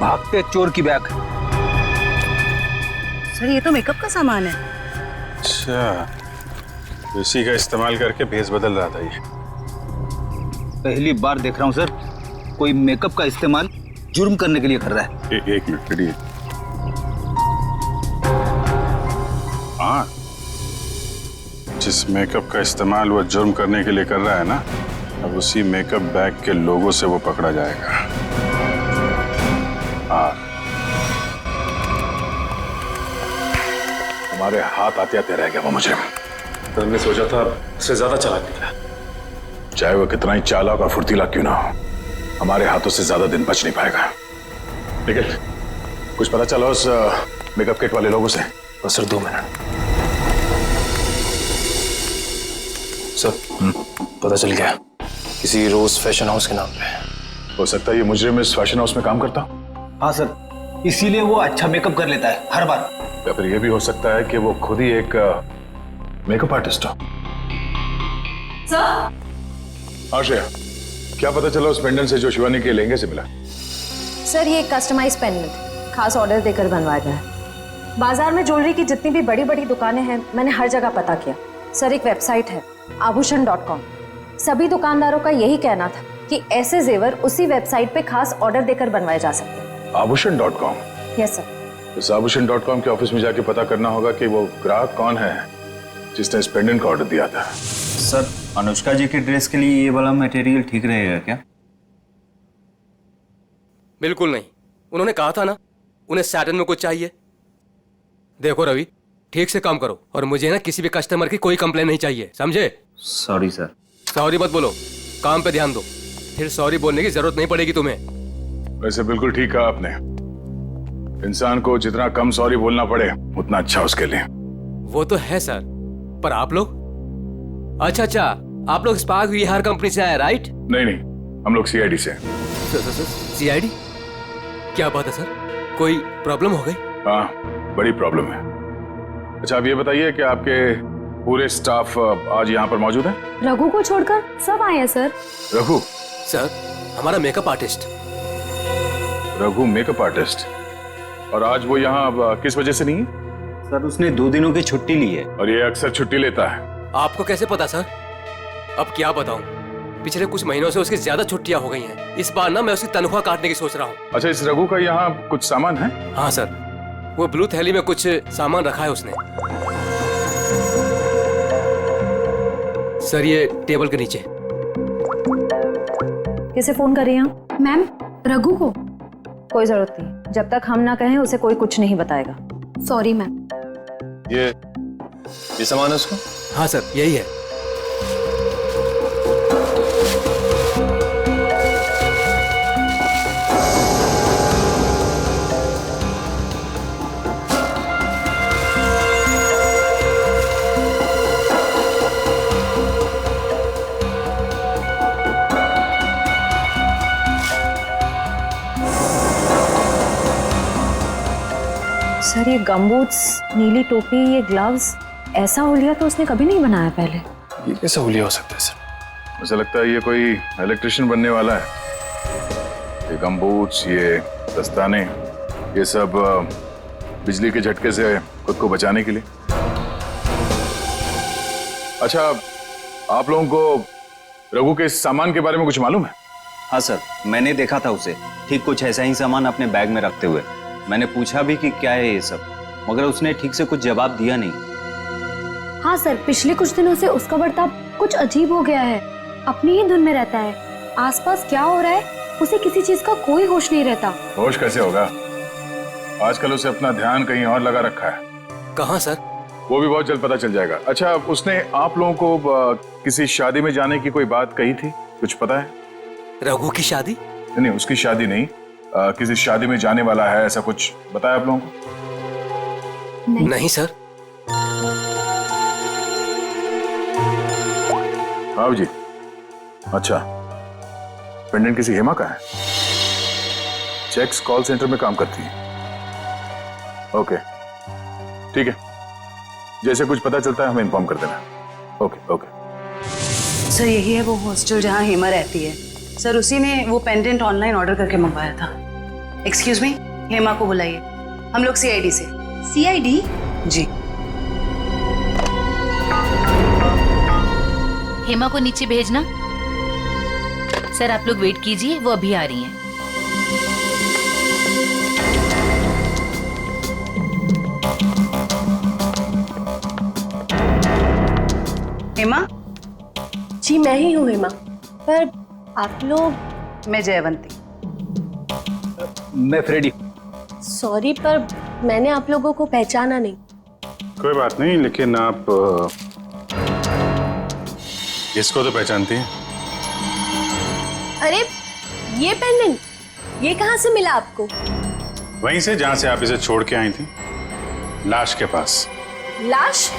भागते चोर की बैग। सर ये तो मेकअप का सामान है। अच्छा, इसी का इस्तेमाल करके भेष बदल रहा था ये। पहली बार देख रहा हूँ सर, कोई मेकअप का इस्तेमाल जुर्म करने के लिए कर रहा है। एक मिनट खड़िए। हाँ, जिस मेकअप का इस्तेमाल वो जुर्म करने के लिए कर रहा है ना, अब उसी मेकअप बैग के लोगों से वो पकड़ा जाएगा। हाँ, हमारे हाथ आते आते रह गया वो मुझे। तो हमने सोचा था उससे ज्यादा चालाक निकला। चाहे वो कितना ही चालाक और फुर्तीला क्यों ना हो, हमारे हाथों से ज्यादा दिन बच नहीं पाएगा। लेकिन कुछ पता चला उस मेकअप किट वाले लोगों से? बस सर 2 मिनट। सर पता चल गया, किसी रोज फैशन हाउस के नाम पे। हो सकता है ये मुजरिम इस फैशन हाउस में काम करता। हाँ सर, इसीलिए वो अच्छा मेकअप कर लेता है हर बार। या फिर ये भी हो सकता है कि वो खुद ही एक मेकअप आर्टिस्ट हो। सर। हाँ श्रेया, क्या पता चला उस पेंडेंट से जो शिवानी के लहंगे से मिला? सर ये कस्टमाइज पेंडेंट खास ऑर्डर देकर बनवाया गया है। बाजार में ज्वेलरी की जितनी भी बड़ी बड़ी दुकानें हैं, मैंने हर जगह पता किया। सर एक वेबसाइट है आभूषण.com, सभी दुकानदारों का यही कहना था कि ऐसे जेवर उसी वेबसाइट पे खास ऑर्डर देकर बनवाए जा सकते हैं। आभूषण.com? Yes sir. इस आभूषण.com के ऑफिस में जाके पता करना होगा कि वो ग्राहक कौन है जिसने इस पेंडेंट का ऑर्डर दिया था। सर अनुष्का जी के ड्रेस के लिए ये वाला मटेरियल ठीक रहेगा क्या? बिल्कुल नहीं, उन्होंने कहा था ना उन्हें सैटन में कुछ चाहिए। देखो रवि, ठीक से काम करो और मुझे ना किसी भी कस्टमर की कोई कंप्लेन नहीं चाहिए, समझे? Sorry sir. सॉरी मत बोलो, काम पे ध्यान दो, फिर सॉरी बोलने की जरूरत नहीं पड़ेगी तुम्हें। वैसे बिल्कुल ठीक कहा आपने, इंसान को जितना कम सॉरी बोलना पड़े उतना अच्छा उसके लिए। वो तो है सर, पर आप लोग? अच्छा अच्छा, आप लोग स्पार्क विहार कंपनी से आए, राइट? नहीं नहीं, हम लोग सीआईडी से। सीआईडी? क्या बात है सर, कोई प्रॉब्लम हो गई? हाँ, बड़ी प्रॉब्लम है। अच्छा, आप ये बताइए कि आपके पूरे स्टाफ आज यहाँ पर मौजूद है? रघु को छोड़कर सब आए हैं सर। रघु? सर, हमारा makeup artist. Raghu makeup artist? और आज वो यहाँ किस वजह से नहीं है? सर, उसने 2 दिनों की छुट्टी ली है। और ये अक्सर छुट्टी लेता है। आपको कैसे पता सर? अब क्या बताऊं, पिछले कुछ महीनों से उसकी ज्यादा छुट्टियां हो गई हैं। इस बार ना मैं उसकी तनख्वाह काटने की सोच रहा हूँ। अच्छा, इस रघु का यहाँ कुछ सामान है? हाँ सर, वो ब्लू थैली में कुछ सामान रखा है उसने। सर, ये टेबल के नीचे। किसे फोन कर रही हैं? मैम, रघु को। कोई जरूरत नहीं, जब तक हम ना कहें उसे कोई कुछ नहीं बताएगा। Sorry ma'am. ये सामान है उसका? हाँ सर, यही है। सर, ये गमबूट्स, नीली टोपी, ये ग्लव्स, ऐसा हुलिया तो उसने कभी नहीं बनाया पहले। ये कैसा हुलिया हो सकता है सर? मुझे लगता है ये कोई इलेक्ट्रिशियन बनने वाला है। ये गमबूट्स, ये दस्ताने, ये सब बिजली के झटके से खुद को बचाने के लिए। अच्छा, आप लोगों को रघु के सामान के बारे में कुछ मालूम है? हाँ सर, मैंने देखा था उसे ठीक कुछ ऐसा ही सामान अपने बैग में रखते हुए। मैंने पूछा भी कि क्या है ये सब, मगर उसने ठीक से कुछ जवाब दिया नहीं। हाँ सर, पिछले कुछ दिनों से उसका बर्ताव कुछ अजीब हो गया है। अपनी ही धुन में रहता है। आसपास क्या हो रहा है उसे किसी चीज का कोई होश नहीं रहता। होश कैसे होगा? आजकल उसे अपना ध्यान कहीं और लगा रखा है। कहाँ सर? वो भी बहुत जल्द पता चल जाएगा। अच्छा, उसने आप लोगों को किसी शादी में जाने की कोई बात कही थी? कुछ पता है? रघु की शादी? नहीं, उसकी शादी नहीं, किसी शादी में जाने वाला है, ऐसा कुछ बताया आप लोगों को? नहीं सर। हाँ जी। अच्छा, पेंडेंट किसी हेमा का है? चेक्स कॉल सेंटर में काम करती है। ओके, ठीक है, जैसे कुछ पता चलता है हमें इन्फॉर्म कर देना। Okay okay. सर, यही है वो हॉस्टल जहाँ हेमा रहती है। सर, उसी ने वो पेंडेंट ऑनलाइन ऑर्डर करके मंगवाया था। एक्सक्यूज मी, हेमा को बुलाइए। हम लोग सीआईडी से। सीआईडी? जी। हेमा को नीचे भेजना। सर, आप लोग वेट कीजिए, वो अभी आ रही हैं। हेमा? जी, मैं ही हूँ हेमा। पर आप लोग? मैं जयवंती। मैं फ्रेडी। सॉरी, पर मैंने आप लोगों को पहचाना नहीं। कोई बात नहीं, लेकिन आप इसको तो पहचानती हैं? अरे, ये पेंडेंट ये कहाँ से मिला आपको? वहीं से जहां से आप इसे छोड़ के आई थी, लाश के पास। लाश?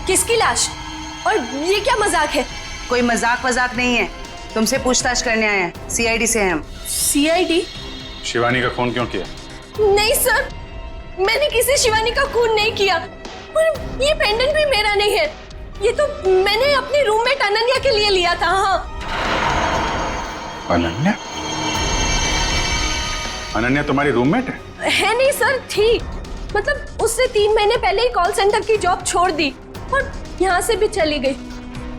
किसकी लाश? और ये क्या मजाक है? कोई मजाक वजाक नहीं है, तुमसे पूछताछ करने आए हैं। सीआईडी से हैं हम। सीआईडी? शिवानी का खून क्यों किया? नहीं सर, मैंने किसी शिवानी का खून नहीं किया। और ये पेंडेंट भी मेरा नहीं है। ये तो मैंने अपने रूममेट अनन्या के लिए लिया था। हाँ। अनन्या? अनन्या तुम्हारी रूममेट है? है नहीं सर, थी। मतलब उसने 3 महीने पहले ही कॉल सेंटर की जॉब छोड़ दी और यहाँ से भी चली गई।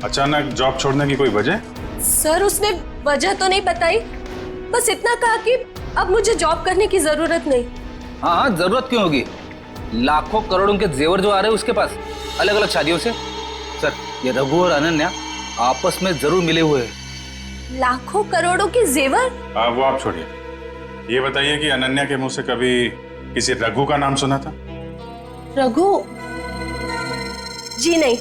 अचानक जॉब छोड़ने की कोई वजह? सर, उसने वजह तो नहीं बताई, बस इतना कहा कि अब मुझे जॉब करने की जरूरत नहीं। हाँ हाँ, जरूरत क्यों होगी? लाखों करोड़ों के जेवर जो आ रहे हैं उसके पास, अलग अलग शादियों से। सर, ये रघु और अनन्या आपस में जरूर मिले हुए हैं। लाखों करोड़ों के जेवर? वो आप छोड़िए, ये बताइए कि अनन्या के मुंह से कभी किसी रघु का नाम सुना था? रघु? जी नहीं।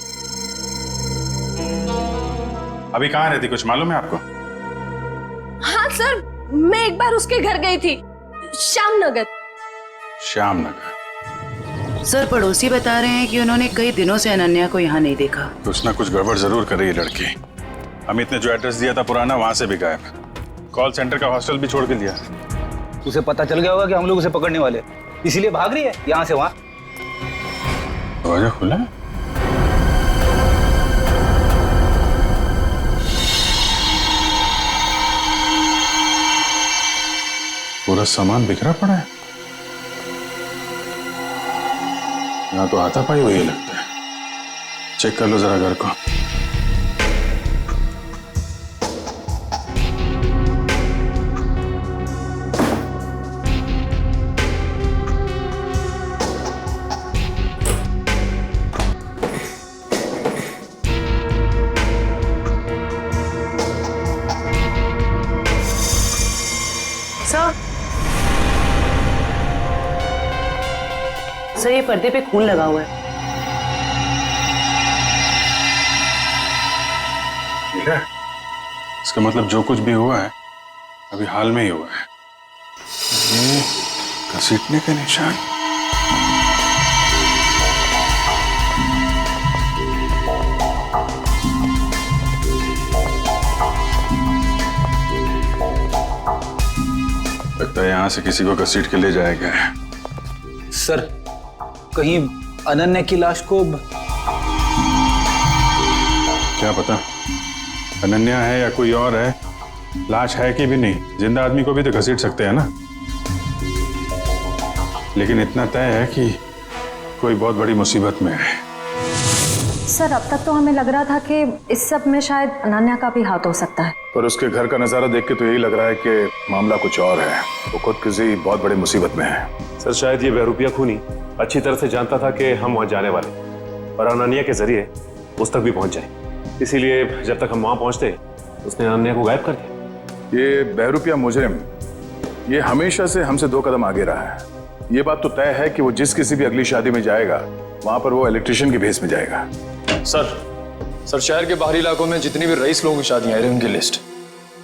अभी कहाँ रहती, कुछ मालूम है आपको? हाँ सर, मैं एक बार उसके घर गई थी, श्यामनगर। श्यामनगर? सर पड़ोसी बता रहे हैं कि उन्होंने कई दिनों से अनन्या को यहाँ नहीं देखा। कुछ ना कुछ गड़बड़ जरूर कर रही है लड़की। अमित ने जो एड्रेस दिया था पुराना, वहां से भी गायब। कॉल सेंटर का हॉस्टल भी छोड़ के दिया। उसे पता चल गया होगा कि हम लोग उसे पकड़ने वाले, इसीलिए भाग रही है यहाँ से वहाँ। दरवाजा खुला है? पूरा सामान बिखरा पड़ा है। यहाँ तो हाथापाई हुई लगता है। चेक कर लो जरा घर को। सर ये पर्दे पे खून लगा हुआ है। ठीक है, इसका मतलब जो कुछ भी हुआ है अभी हाल में ही हुआ है। ये घसीटने का निशान। लगता है यहां से किसी को घसीट के ले जाया गया है। सर कहीं अनन्या की लाश को क्या पता अनन्या है या कोई और है। लाश है कि भी नहीं, जिंदा आदमी को भी तो घसीट सकते हैं ना। लेकिन इतना तय है कि कोई बहुत बड़ी मुसीबत में है। सर अब तक तो हमें लग रहा था कि इस सब में शायद अनन्या का भी हाथ हो सकता है, पर उसके घर का नजारा देख के तो यही लग रहा है कि मामला कुछ और है। वो खुद किसी बहुत बड़ी मुसीबत में है। सर शायद ये बहरूपिया खूनी अच्छी तरह से जानता था कि हम वहां जाने वाले और अनन्या के जरिए उस तक भी पहुंच जाए। इसीलिए जब तक हम वहां पहुंचते उसने अनन्या को गायब कर दिया। ये बहरूपिया मुजरिम ये हमेशा से हमसे 2 कदम आगे रहा है। ये बात तो तय है कि वो जिस किसी भी अगली शादी में जाएगा वहां पर वो इलेक्ट्रिशियन के भेस में जाएगा। सर शहर के बाहरी इलाकों में जितनी भी रईस लोगों की शादियां हैं उनकी लिस्ट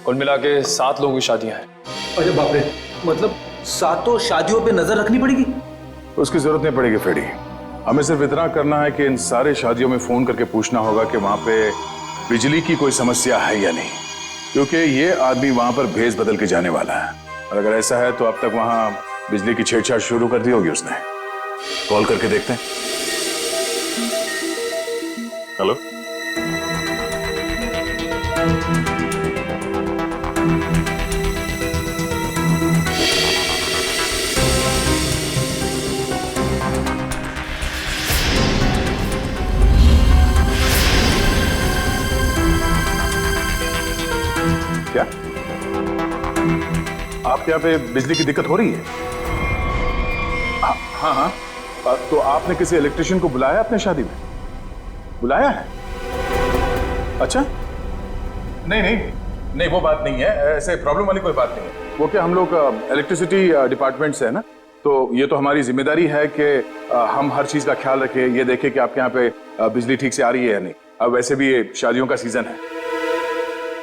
कुल मिला के 7 लोगों की शादियां हैं। अरे बाप रे, मतलब 7 शादियों पे नजर रखनी पड़ेगी? उसकी जरूरत नहीं पड़ेगी फ्रेडी। हमें सिर्फ इतना करना है कि इन सारे शादियों में फोन करके पूछना होगा कि वहां पे बिजली की कोई समस्या है या नहीं, क्योंकि ये आदमी वहां पर भेस बदल के जाने वाला है। और अगर ऐसा है तो अब तक वहां बिजली की छेड़छाड़ शुरू कर दी होगी उसने। कॉल करके देखते हैं। हेलो, क्या आपके यहाँ पे बिजली की दिक्कत हो रही है? हाँ हाँ, तो आपने किसी इलेक्ट्रिशियन को बुलाया अपने शादी में? बुलाया है? अच्छा, नहीं नहीं नहीं, वो बात नहीं है। ऐसे प्रॉब्लम वाली कोई बात नहीं है। वो क्या हम लोग इलेक्ट्रिसिटी डिपार्टमेंट से है ना, तो ये तो हमारी जिम्मेदारी है कि हम हर चीज का ख्याल रखें, ये देखें कि आपके यहाँ पे बिजली ठीक से आ रही है या नहीं। अब वैसे भी ये शादियों का सीजन है।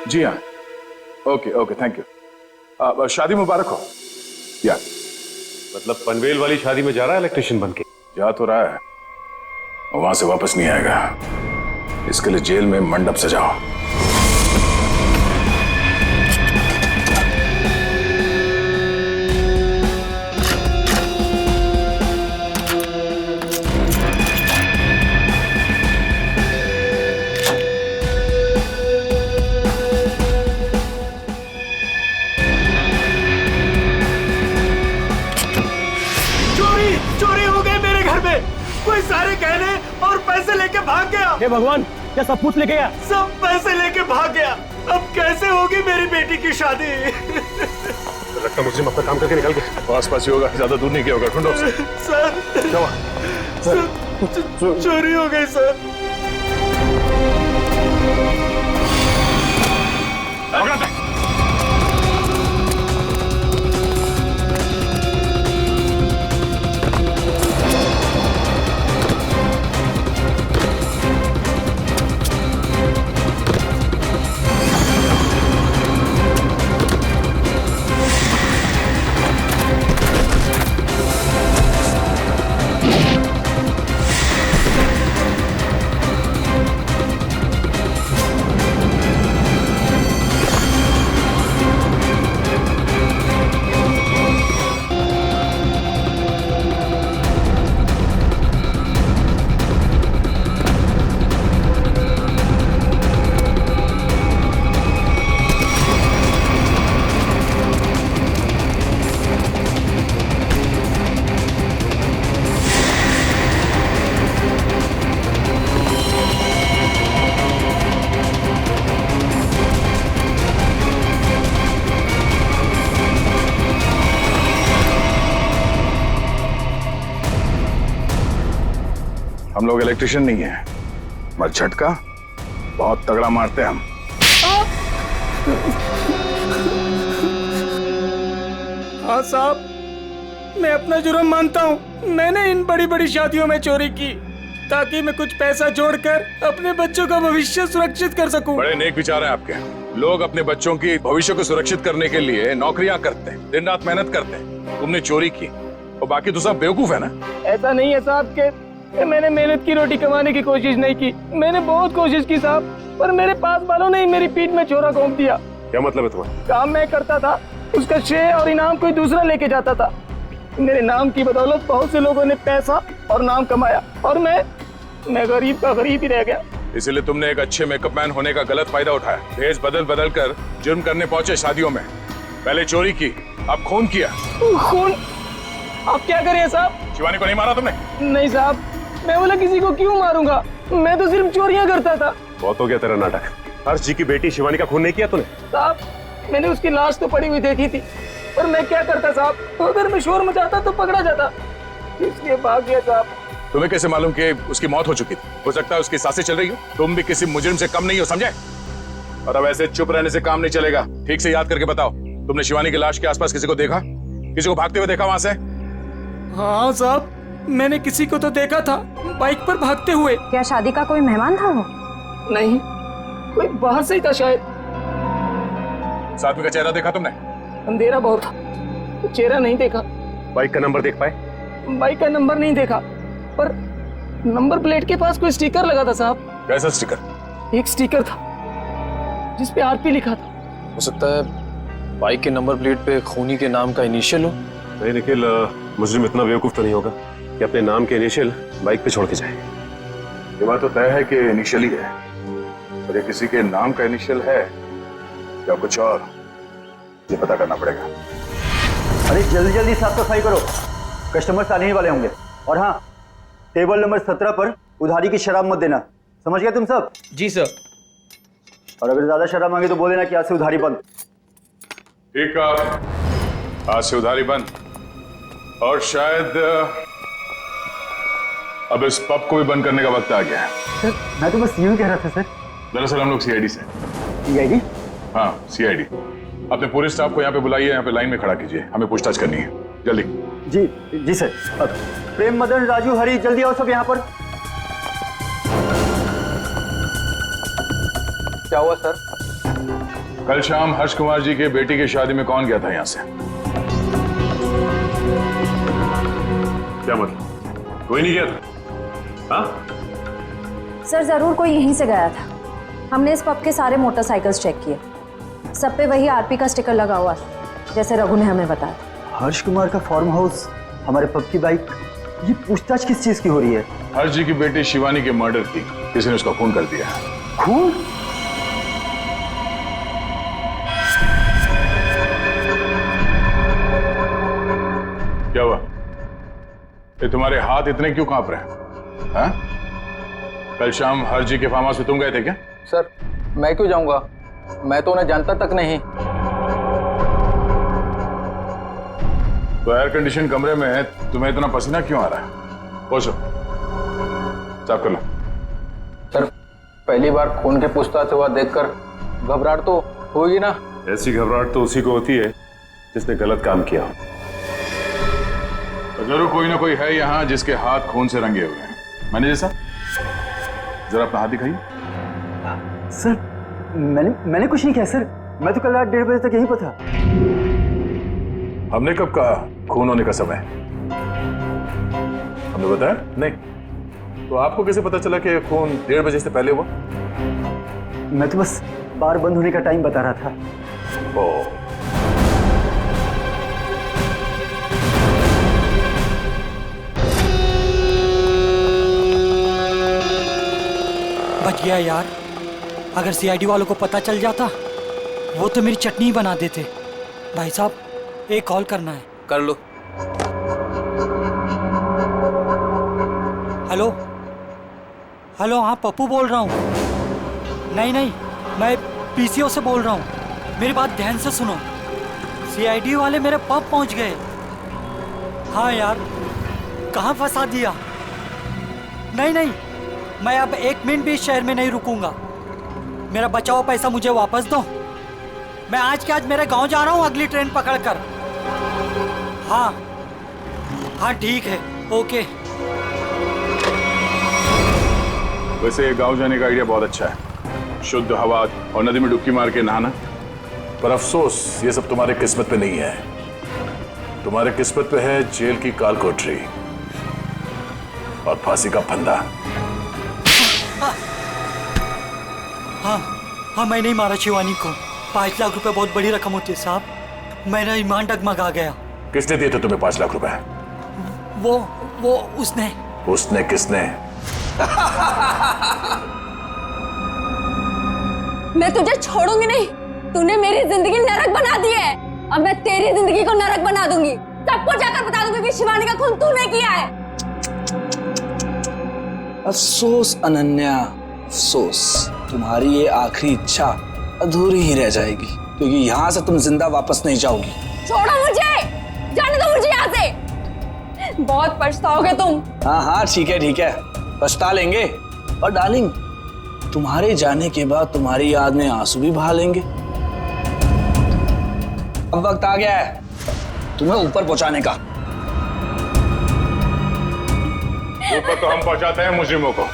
जी हाँ, ओके ओके, थैंक यू। शादी मुबारक हो। या मतलब पनवेल वाली शादी में जा रहा है इलेक्ट्रिशियन बन के? जा तो रहा है, वहां से वापस नहीं आएगा। इसके लिए जेल में मंडप सजाओ। चोरी हो गई मेरे घर में। कोई सारे गहने और पैसे लेके भाग गया। हे भगवान, क्या सब कुछ लेके गया? सब पैसे लेके भाग गया। अब कैसे होगी मेरी बेटी की शादी? लगता मुझे अपना काम करके निकल गया। पास पास ही होगा, ज्यादा दूर नहीं गया होगा। ढूंढो उसे। सर, चोरी हो गई सर। हम लोग इलेक्ट्रिशियन नहीं है, मगर झटका बहुत तगड़ा मारते हैं हम। हाँ साहब, मैं अपना जुर्म मानता हूँ। मैंने इन बड़ी बड़ी शादियों में चोरी की ताकि मैं कुछ पैसा जोड़कर अपने बच्चों का भविष्य सुरक्षित कर सकूं। बड़े नेक विचार हैं आपके। लोग अपने बच्चों की भविष्य को सुरक्षित करने के लिए नौकरियां करते हैं, दिन रात मेहनत करते हैं। तुमने चोरी की और बाकी तो सब बेवकूफ है ना। ऐसा नहीं है साहब कि मैंने मेहनत की रोटी कमाने की कोशिश नहीं की। मैंने बहुत कोशिश की साहब, पर मेरे पास वालों ने मेरी पीठ में छोरा घोंप दिया। क्या मतलब है तुम्हारा? काम मैं करता था, उसका श्रेय और इनाम कोई दूसरा लेके जाता था। मेरे नाम की बदौलत बहुत से लोगों ने पैसा और नाम कमाया और मैं गरीब का गरीब ही रह गया। इसीलिए तुमने एक अच्छे मेकअप मैन होने का गलत फायदा उठाया। भेष बदल बदल कर जुर्म करने पहुंचे शादियों में। पहले चोरी की, अब खून किया। खून? आप क्या करें साहब? शिवानी को नहीं मारा तुमने? नहीं साहब, मैं बोला किसी को क्यों मारूंगा, मैं तो सिर्फ चोरियां करता था। बहुत हो गया तेरा नाटक। हर्ष जी की बेटी शिवानी का खून नहीं किया तूने? साहब, मैंने उसकी लाश तो पड़ी हुई देखी थी, पर मैं क्या करता साहब, तो अगर मैं शोर मचाता तो पकड़ा जाता, इसलिए भाग गया साहब। तुम्हें कैसे मालूम कि उसकी मौत हो चुकी थी? हो सकता है उसकी सांसें चल रही हो। तुम भी किसी मुजरिम से कम नहीं हो, समझे? और अब ऐसे चुप रहने से काम नहीं चलेगा। ठीक से याद करके बताओ, तुमने शिवानी की लाश के आसपास किसी को देखा? किसी को भागते हुए देखा वहां से? हाँ साहब, मैंने किसी को तो देखा था, बाइक पर भागते हुए। क्या शादी का कोई मेहमान था वो? नहीं, कोई बाहर से ही था शायद। साथ का चेहरा देखा तुमने? अंधेरा बहुत था, चेहरा नहीं देखा। बाइक का नंबर देख पाए? बाइक का नंबर नहीं देखा, पर नंबर प्लेट के पास कोई स्टिकर लगा था साहब। कैसा स्टिकर? एक स्टिकर था जिस पे आरपी लिखा था। हो सकता है बाइक के नंबर प्लेट पे खूनी के नाम का इनिशियल हो। नहीं निखिल, मुजरिम इतना बेवकूफ तो नहीं होगा कि अपने नाम के इनिशियल बाइक पे छोड़ के जाए। ये बात तो तय है कि इनिशियल ही है, और ये किसी के नाम का इनिशियल है या कुछ और, ये पता करना पड़ेगा। अरे जल्दी जल्दी साफ सफाई करो, कस्टमर्स आने ही वाले होंगे। और हाँ, टेबल नंबर 17 पर उधारी की शराब मत देना, समझ गए तुम सब? जी सर। और अगर ज्यादा शराब मांगे तो बोल देना कि आज से उधारी बंद। ठीक है, आज से उधारी बंद। और शायद अब इस पब को भी बंद करने का वक्त आ गया है। सर मैं तो बस यूं कह रहा था सर। दरअसल हम लोग सीआईडी से। सीआईडी? हाँ सीआईडी। अपने पूरे स्टाफ को यहाँ पे बुलाइए, यहाँ पे लाइन में खड़ा कीजिए, हमें पूछताछ करनी है, जल्दी। जी जी सर। अब प्रेम, मदन, राजू, हरी, जल्दी आओ सब यहाँ पर। क्या हुआ सर? कल शाम हर्ष कुमार जी के बेटी की शादी में कौन गया था यहाँ से? क्या मतलब? कोई नहीं गया था? हाँ? सर जरूर कोई यहीं से गया था। हमने इस पब के सारे मोटरसाइकिल्स चेक किए, सब पे वही आरपी का स्टिकर लगा हुआ था जैसे रघु ने हमें बताया। हर्ष कुमार का फार्म हाउस, हमारे पब की बाइक, ये पूछताछ किस चीज की हो रही है? हर्ष जी की बेटी शिवानी के मर्डर की, किसी ने उसका खून कर दिया। खून? क्या हुआ? ये तुम्हारे हाथ इतने क्यों कांप रहे हैं? हाँ? कल शाम हर्ष जी के फार्म हाउस में तुम गए थे क्या? सर मैं क्यों जाऊंगा, मैं तो उन्हें जानता तक नहीं। तो एयर कंडीशन कमरे में तुम्हें इतना पसीना क्यों आ रहा है? पहुंचो, साफ कर लो। सर पहली बार खून के पूछताछ हुआ देखकर घबराहट तो होगी ना। ऐसी घबराहट तो उसी को होती है जिसने गलत काम किया। तो जरूर कोई ना कोई है यहाँ जिसके हाथ खून से रंगे हुए हैं। मैनेजर साहब, जरा अपना हाथ दिखाइए। सर मैंने कुछ नहीं किया सर, मैं तो कल रात 1:30 बजे तक यहीं पर था। हमने कब कहा खून होने का समय? हमने बताया नहीं। तो आपको कैसे पता चला कि खून 1:30 बजे से पहले हुआ? मैं तो बस बार बंद होने का टाइम बता रहा था। ओह, बच गया यार। अगर सीआईडी वालों को पता चल जाता वो तो मेरी चटनी ही बना देते। भाई साहब एक कॉल करना है। कर लो। हेलो हेलो, हाँ पप्पू बोल रहा हूँ। नहीं मैं पीसीओ से बोल रहा हूँ, मेरी बात ध्यान से सुनो। सीआईडी वाले मेरे पब पहुँच गए। हाँ यार, कहाँ फंसा दिया? नहीं नहीं, मैं अब 1 मिनट भी इस शहर में नहीं रुकूंगा। मेरा बचा हुआ पैसा मुझे वापस दो। मैं आज के आज मेरे गांव जा रहा हूँ अगली ट्रेन पकड़कर। हाँ हाँ ठीक है, ओके। वैसे गांव जाने का आइडिया बहुत अच्छा है, शुद्ध हवा और नदी में डुबकी मार के नहाना। पर अफसोस ये सब तुम्हारे किस्मत पे नहीं है। तुम्हारे किस्मत पे है जेल की काल कोठरी और फांसी का फंदा। हाँ हाँ, मैं नहीं मारा शिवानी को। 5 लाख रुपए बहुत बड़ी रकम होती है साहब, मेरा ईमान डगमगा गया। किसने दिए थे तुम्हें 5 लाख रुपए? वो उसने। उसने किसने? मैं तुझे छोड़ूंगी नहीं। तूने मेरी जिंदगी नरक बना दी है, अब मैं तेरी जिंदगी को नरक बना दूंगी। सबको जाकर बता दूंगी कि शिवानी का खून तूने किया है। अफसोस अनन्या, अफसोस। तुम्हारी ये आखिरी इच्छा अधूरी ही रह जाएगी, क्योंकि यहाँ से तुम जिंदा वापस नहीं जाओगी। छोड़ो मुझे, जाने दो मुझे यहाँ से। बहुत पछताओगे तुम। हाँ ठीक है, पछता लेंगे। और डार्लिंग, तुम्हारे जाने के बाद तुम्हारी याद में आंसू भी बहा लेंगे। अब वक्त आ गया है तुम्हें ऊपर पहुंचाने का। ऊपर तो हम पहुंचाते हैं मुजरिमों को।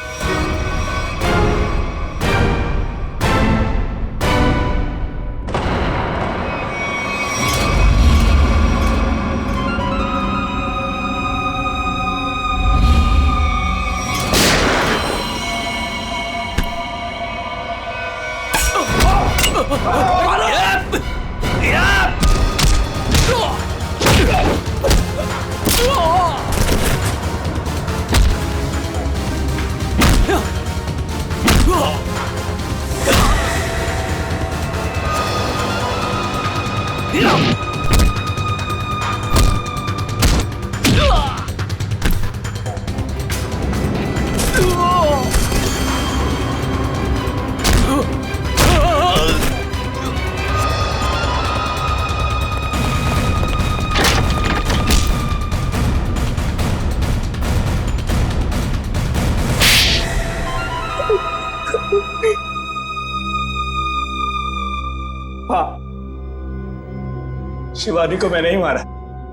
शिवानी को मैंने ही मारा।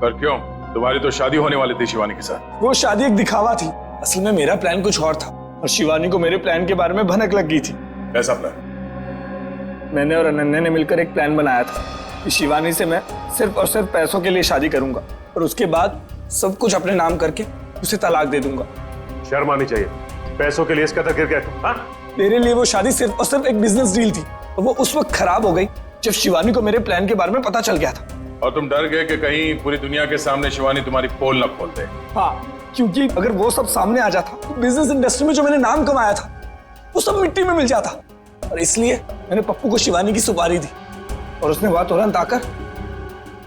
पर क्यों? तुम्हारी तो शादी होने वाली थी शिवानी के साथ। वो शादी एक दिखावा थी, असल में मेरा प्लान कुछ और था और शिवानी को मेरे प्लान के बारे में भनक लग गई थी। कैसा प्लान? मैंने और अनन्या ने मिलकर एक प्लान बनाया था कि शिवानी से मैं सिर्फ और सिर्फ पैसों के लिए शादी करूंगा और उसके बाद सब कुछ अपने नाम करके उसे तलाक दे दूंगा। शर्म आनी चाहिए, पैसों के लिए इसका गिर गया तुम। हाँ? मेरे लिए वो शादी सिर्फ और सिर्फ एक बिजनेस डील थी और वो उस वक्त खराब हो गई जब शिवानी को मेरे प्लान के बारे में पता चल गया था। और तुम डर गए कि कहीं पूरी दुनिया के सामने शिवानी तुम्हारी पोल न खोल दे। हाँ, क्योंकि अगर वो सब सामने आ जाता तो बिजनेस इंडस्ट्री में जो मैंने नाम कमाया था वो सब मिट्टी में मिल जाता। और इसलिए मैंने पप्पू को शिवानी की सुपारी दी और उसने वहां तुरंत आकर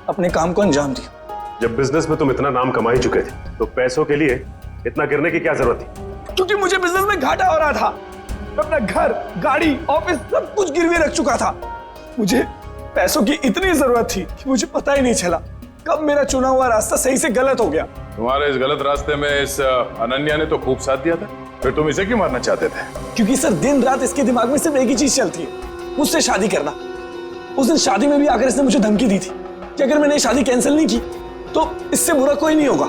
अपने काम को अंजाम दिया। जब बिजनेस में तुम इतना नाम कमा ही चुके थे तो पैसों के लिए इतना गिरने की क्या जरूरत थी? क्योंकि मुझे बिजनेस में घाटा हो रहा था। मैं अपना घर, गाड़ी, ऑफिस सब कुछ गिरवी रख चुका था। मुझे पैसों की इतनी जरूरत थी कि मुझे पता ही नहीं चला कब मेरा चुना हुआ रास्ता सही से गलत हो गया। तुम्हारे इस गलत रास्ते में इस अनन्या ने तो खूब साथ दिया था, फिर तुम इसे क्यों मारना चाहते थे? क्योंकि सर दिन रात इसके दिमाग में सिर्फ एक ही चीज चलती है, मुझसे शादी करना। उस दिन शादी में भी आकर इसने मुझे धमकी दी थी कि अगर मैंने शादी कैंसिल नहीं की तो इससे बुरा कोई नहीं होगा।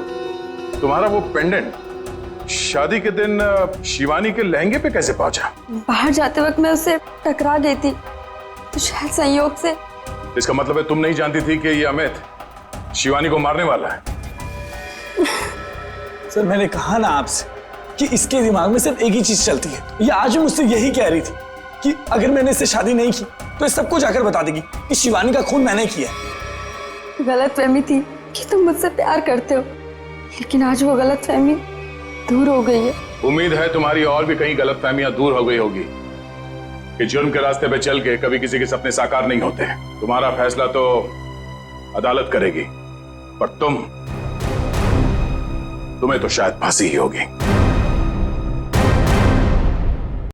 तुम्हारा वो पेंडेंट शादी के दिन शिवानी के लहंगे पे कैसे पहुंचा? बाहर जाते वक्त मैं उससे टकरा गई थी तो शायद संयोग से। इसका मतलब है तुम नहीं जानती थी कि ये अमित शिवानी को मारने वाला है? सर मैंने कहा ना आपसे कि इसके दिमाग में सिर्फ एक ही चीज चलती है। ये आज भी मुझसे यही कह रही थी कि अगर मैंने इससे शादी नहीं की तो ये सबको जाकर बता देगी कि शिवानी का खून मैंने किया है। गलतफहमी थी कि तुम मुझसे प्यार करते हो, लेकिन आज वो गलतफहमी दूर हो गई है। उम्मीद है तुम्हारी और भी कई गलतफहमियां दूर हो गई होगी कि जुर्म के रास्ते पे चल के कभी किसी के सपने साकार नहीं होते। तुम्हारा फैसला तो अदालत करेगी, पर तुम्हें तो शायद फांसी ही होगी।